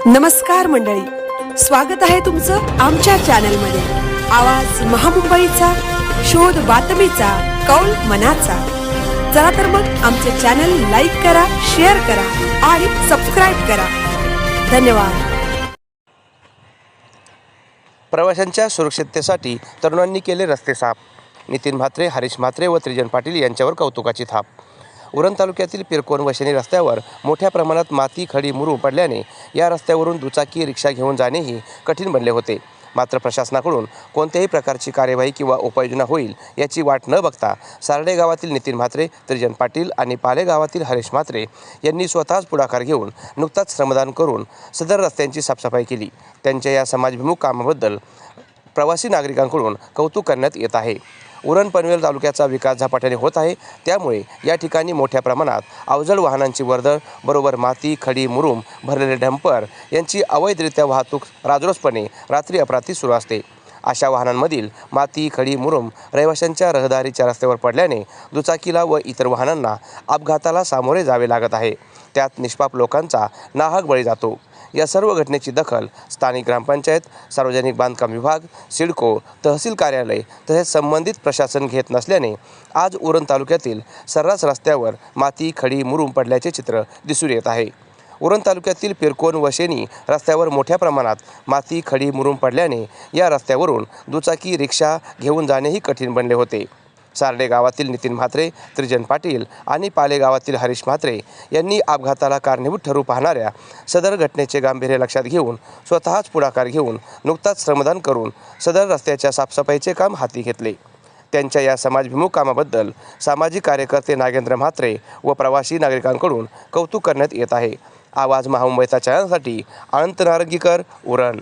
नमस्कार मंडळी, स्वागत आहे तुमचं आमच्या चॅनलमध्ये। आवाज महामुंबईचा, शोध बातमीचा, कौल मनाचा। चला तर मग आमचे चॅनल लाईक करा, शेअर करा आणि सबस्क्राइब करा। धन्यवाद। प्रवाशांच्या सुरक्षिततेसाठी तरुणांनी केले रस्ते साफ। नितीन म्हात्रे, हरीश म्हात्रे व त्रिजन पाटील यांच्यावर कौतुकाची थाप। उरण तालुक्यातील पिरकोन व शनी रस्त्यावर मोठ्या प्रमाणात माती, खडी, मुरूम पडल्याने या रस्त्यावरून दुचाकी, रिक्षा घेऊन जाणेही कठीण बनले होते। मात्र प्रशासनाकडून कोणत्याही प्रकारची कार्यवाही किंवा उपाययोजना होईल याची वाट न बघता सार्डे गावातील नितीन म्हात्रे, त्रिजन पाटील आणि पाले गावातील हरीश म्हात्रे यांनी स्वतःच पुढाकार घेऊन नुकताच श्रमदान करून सदर रस्त्यांची साफसफाई केली। त्यांच्या या समाजभिमुख कामाबद्दल प्रवासी नागरिकांकडून कौतुक करण्यात येत आहे। उरण पनवेल तालुक्याचा विकास झपाट्याने होत आहे, त्यामुळे या ठिकाणी मोठ्या प्रमाणात अवजड वाहनांची वर्दळ बरोबर माती, खडी, मुरूम भरलेले डंपर यांची अवैधरित्या वाहतूक राजरोसपणे रात्री अपरात्री सुरू असते। अशा वाहनांमधील माती, खडी, मुरूम रहिवाशांच्या रहदारीच्या रस्त्यावर पडल्याने दुचाकीला व इतर वाहनांना अपघाताला सामोरे जावे लागत आहे। त्यात निष्पाप लोकांचा नाहक बळी जातो। या सर्व घटनेची दखल स्थानिक ग्रामपंचायत, सार्वजनिक बांधकाम विभाग, सिडको, तहसील कार्यालय तसेच संबंधित प्रशासन घेत नसल्याने आज उरण तालुक्यातील सर्रास रस्त्यावर माती, खडी, मुरूम पडल्याचे चित्र दिसून येत आहे। उरण तालुक्यातील पिरकोन व शेनी रस्त्यावर मोठ्या प्रमाणात माती, खडी, मुरूम पडल्याने या रस्त्यावरून दुचाकी, रिक्षा घेऊन जाणेही कठीण बनले होते। सार्डे गावातील नितीन म्हात्रे, त्रिजन पाटील आणि पाले गावातील हरीश म्हात्रे यांनी अपघाताला कारणीभूत ठरू पाहणाऱ्या सदर घटनेचे गांभीर्य लक्षात घेऊन स्वतःच पुढाकार घेऊन नुकताच श्रमदान करून सदर रस्त्याच्या साफसफाईचे काम हाती घेतले। त्यांच्या या समाजभिमुख कामाबद्दल सामाजिक कार्यकर्ते नागेंद्र म्हात्रे व प्रवासी नागरिकांकडून कौतुक करण्यात येत आहे। आवाज महामुंबईचा चॅनलसाठी अनंत नारंगीकर, उरण।